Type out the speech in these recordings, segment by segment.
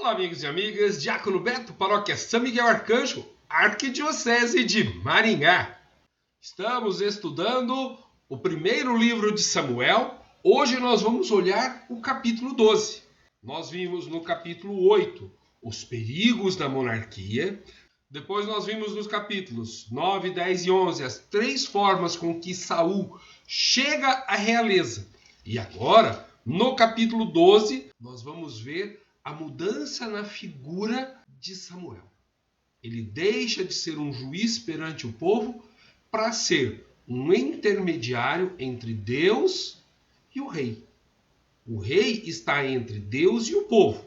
Olá, amigos e amigas, Diácono Beto, Paróquia São Miguel Arcanjo, Arquidiocese de Maringá. Estamos estudando o primeiro livro de Samuel. Hoje nós vamos olhar o capítulo 12. Nós vimos no capítulo 8 os perigos da monarquia. Depois nós vimos nos capítulos 9, 10 e 11 as três formas com que Saul chega à realeza. E agora, no capítulo 12, nós vamos ver a mudança na figura de Samuel. Ele deixa de ser um juiz perante o povo para ser um intermediário entre Deus e o rei. O rei está entre Deus e o povo.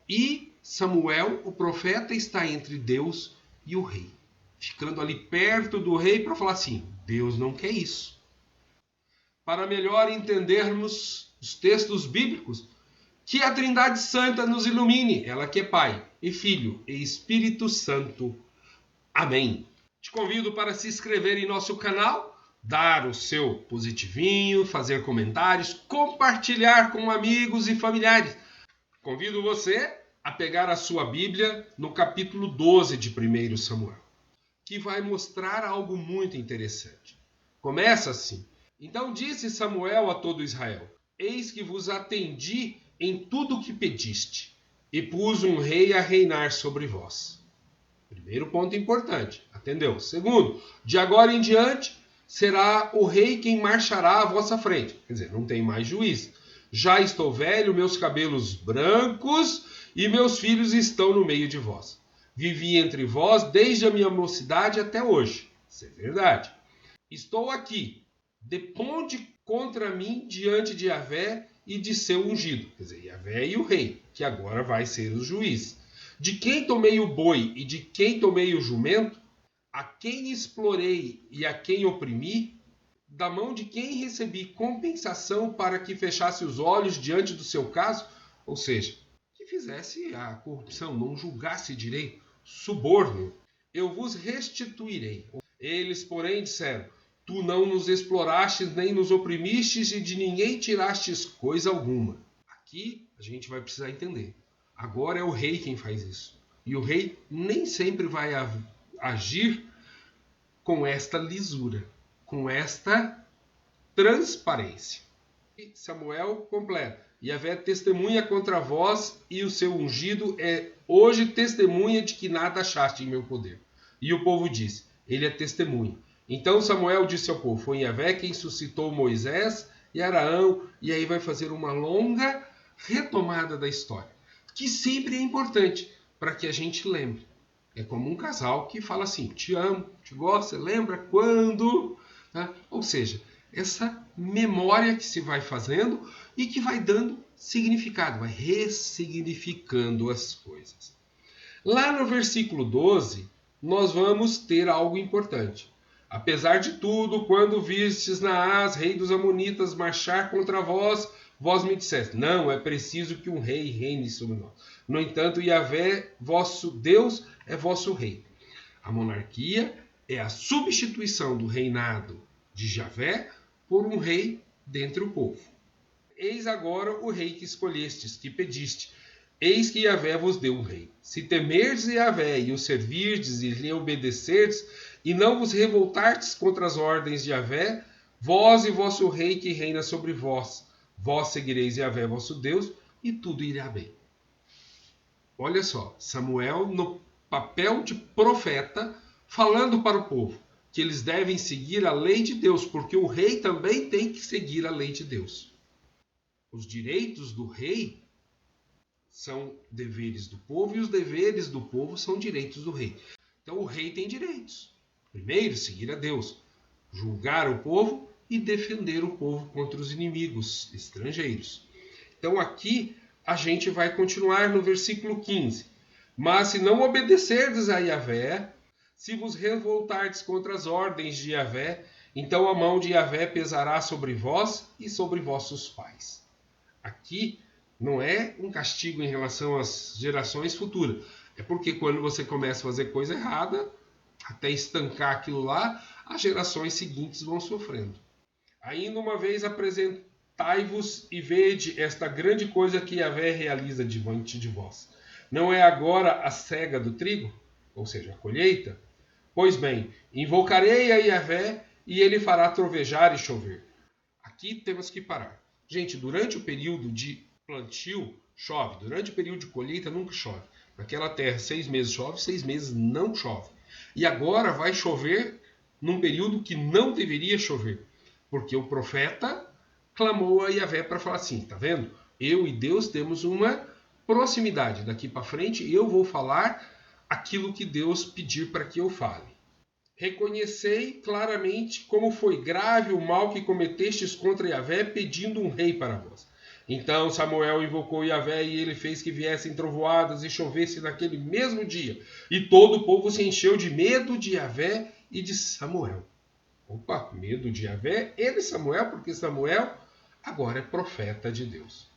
E Samuel, o profeta, está entre Deus e o rei. Ficando ali perto do rei para falar assim, Deus não quer isso. Para melhor entendermos os textos bíblicos, que a Trindade Santa nos ilumine, ela que é Pai e Filho e Espírito Santo. Amém. Te convido para se inscrever em nosso canal, dar o seu positivinho, fazer comentários, compartilhar com amigos e familiares. Convido você a pegar a sua Bíblia no capítulo 12 de 1 Samuel, que vai mostrar algo muito interessante. Começa assim. Então disse Samuel a todo Israel, eis que vos atendi em tudo o que pediste, e pus um rei a reinar sobre vós. Primeiro ponto importante, atendeu? Segundo, de agora em diante, será o rei quem marchará à vossa frente. Quer dizer, não tem mais juiz. Já estou velho, meus cabelos brancos, e meus filhos estão no meio de vós. Vivi entre vós desde a minha mocidade até hoje. Isso é verdade. Estou aqui. Deponde contra mim diante de Yahvé e de seu ungido. Quer dizer, Yahvé e o rei, que agora vai ser o juiz. De quem tomei o boi e de quem tomei o jumento, a quem explorei e a quem oprimi, da mão de quem recebi compensação para que fechasse os olhos diante do seu caso, ou seja, que fizesse a corrupção, não julgasse direito, suborno, eu vos restituirei. Eles, porém, disseram, tu não nos explorastes nem nos oprimistes e de ninguém tirastes coisa alguma. Aqui a gente vai precisar entender. Agora é o rei quem faz isso. E o rei nem sempre vai agir com esta lisura, com esta transparência. E Samuel completa. Yahvé testemunha contra vós e o seu ungido é hoje testemunha de que nada achaste em meu poder. E o povo disse, ele é testemunha. Então Samuel disse ao povo, foi Yahvé quem suscitou Moisés e Araão, e aí vai fazer uma longa retomada da história, que sempre é importante para que a gente lembre. É como um casal que fala assim, te amo, te gosto, você lembra quando? Tá? Ou seja, essa memória que se vai fazendo e que vai dando significado, vai ressignificando as coisas. Lá no versículo 12, nós vamos ter algo importante. Apesar de tudo, quando vistes Naás, rei dos Amonitas, marchar contra vós, vós me disseste, não, é preciso que um rei reine sobre nós. No entanto, Yahvé, vosso Deus, é vosso rei. A monarquia é a substituição do reinado de Yahvé por um rei dentre o povo. Eis agora o rei que escolhestes, que pediste. Eis que Yahvé vos deu um rei. Se temerdes Yahvé e o servirdes e lhe obedecerdes, e não vos revoltardes contra as ordens de Yahvé, vós e vosso rei que reina sobre vós, vós seguireis Yahvé vosso Deus, e tudo irá bem. Olha só, Samuel no papel de profeta, falando para o povo que eles devem seguir a lei de Deus, porque o rei também tem que seguir a lei de Deus. Os direitos do rei são deveres do povo e os deveres do povo são direitos do rei. Então o rei tem direitos. Primeiro, seguir a Deus, julgar o povo e defender o povo contra os inimigos estrangeiros. Então aqui a gente vai continuar no versículo 15. Mas se não obedecerdes a Yahvé, se vos revoltardes contra as ordens de Yahvé, então a mão de Yahvé pesará sobre vós e sobre vossos pais. Aqui não é um castigo em relação às gerações futuras. É porque quando você começa a fazer coisa errada, até estancar aquilo lá, as gerações seguintes vão sofrendo. Ainda uma vez apresentai-vos e vede esta grande coisa que Yahvé realiza diante de vós. Não é agora a cega do trigo? Ou seja, a colheita? Pois bem, invocarei a Yahvé e ele fará trovejar e chover. Aqui temos que parar. Gente, durante o período de plantio, chove. Durante o período de colheita, nunca chove. Naquela terra, 6 meses chove, 6 meses não chove. E agora vai chover num período que não deveria chover. Porque o profeta clamou a Yahvé para falar assim, tá vendo? Eu e Deus temos uma proximidade. Daqui para frente eu vou falar aquilo que Deus pedir para que eu fale. Reconhecei claramente como foi grave o mal que cometestes contra Yahvé, pedindo um rei para vós. Então Samuel invocou Yahvé e ele fez que viessem trovoadas e chovesse naquele mesmo dia. E todo o povo se encheu de medo de Yahvé e de Samuel. Opa, medo de Yahvé e de Samuel, porque Samuel agora é profeta de Deus.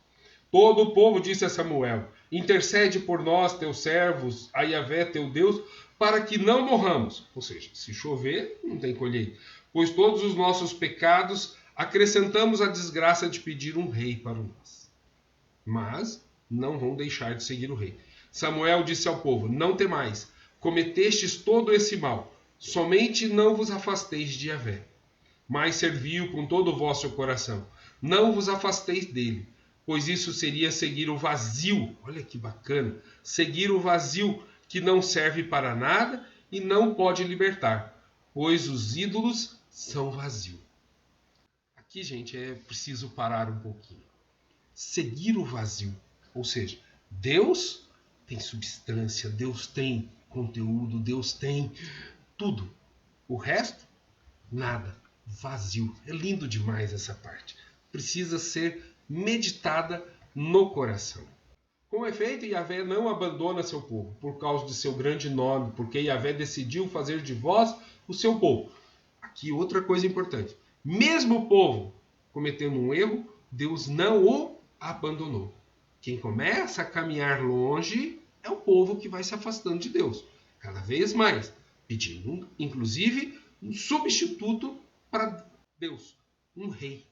Todo o povo disse a Samuel, intercede por nós, teus servos, a Yahvé, teu Deus, para que não morramos. Ou seja, se chover, não tem colheita. Pois todos os nossos pecados acrescentamos a desgraça de pedir um rei para nós. Mas não vão deixar de seguir o rei. Samuel disse ao povo, não temais, cometestes todo esse mal, somente não vos afasteis de Yahvé, mas servi-o com todo o vosso coração. Não vos afasteis dele, pois isso seria seguir o vazio. Olha que bacana, seguir o vazio que não serve para nada e não pode libertar, pois os ídolos são vazio. Aqui, gente, é preciso parar um pouquinho. Seguir o vazio, ou seja, Deus tem substância, Deus tem conteúdo, Deus tem tudo. O resto, nada, vazio. É lindo demais essa parte. Precisa ser meditada no coração. Com efeito, Yahvé não abandona seu povo por causa de seu grande nome, porque Yahvé decidiu fazer de vós o seu povo. Aqui outra coisa importante. Mesmo o povo cometendo um erro, Deus não o abandonou. Quem começa a caminhar longe é o povo que vai se afastando de Deus, cada vez mais, pedindo, inclusive, um substituto para Deus, um rei.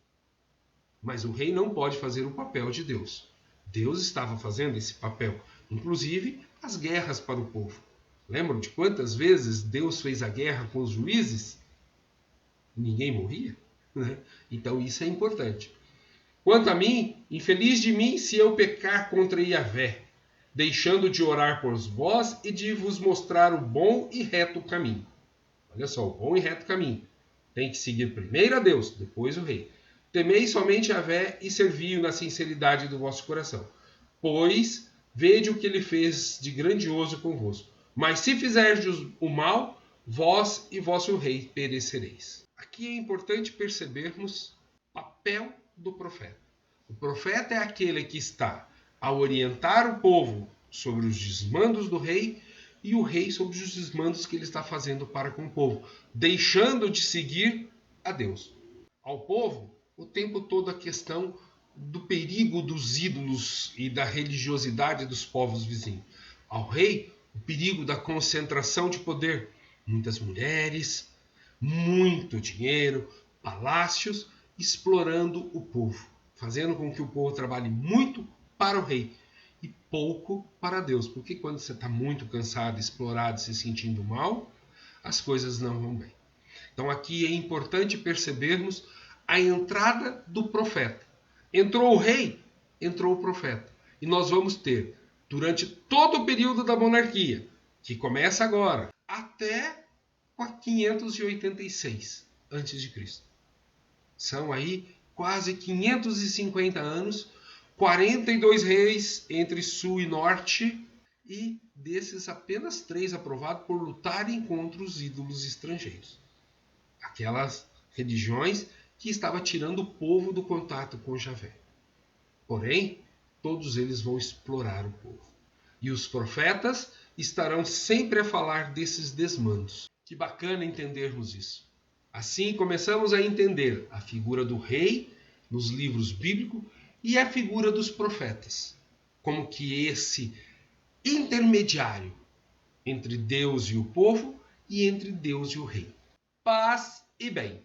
Mas o rei não pode fazer o papel de Deus. Deus estava fazendo esse papel, inclusive as guerras para o povo. Lembram de quantas vezes Deus fez a guerra com os juízes? Ninguém morria, né? Então isso é importante. Quanto a mim, infeliz de mim se eu pecar contra Yahvé, deixando de orar por vós e de vos mostrar o bom e reto caminho. Olha só, o bom e reto caminho. Tem que seguir primeiro a Deus, depois o rei. Temei somente Yahvé e servi-o na sinceridade do vosso coração. Pois, vede o que ele fez de grandioso convosco. Mas se fizerdes o mal, vós e vosso rei perecereis. Aqui é importante percebermos o papel do profeta. O profeta é aquele que está a orientar o povo sobre os desmandos do rei e o rei sobre os desmandos que ele está fazendo para com o povo, deixando de seguir a Deus. Ao povo, o tempo todo a questão do perigo dos ídolos e da religiosidade dos povos vizinhos. Ao rei, o perigo da concentração de poder. Muitas mulheres, muito dinheiro, palácios, explorando o povo, fazendo com que o povo trabalhe muito para o rei e pouco para Deus. Porque quando você está muito cansado, explorado, se sentindo mal, as coisas não vão bem. Então aqui é importante percebermos a entrada do profeta. Entrou o rei, entrou o profeta. E nós vamos ter, durante todo o período da monarquia, que começa agora, até 586 a.C. São aí quase 550 anos, 42 reis entre sul e norte, e desses apenas 3 aprovados por lutarem contra os ídolos estrangeiros. Aquelas religiões que estavam tirando o povo do contato com Yahvé. Porém, todos eles vão explorar o povo. E os profetas estarão sempre a falar desses desmandos. Que bacana entendermos isso. Assim começamos a entender a figura do rei nos livros bíblicos e a figura dos profetas, como que esse intermediário entre Deus e o povo e entre Deus e o rei. Paz e bem.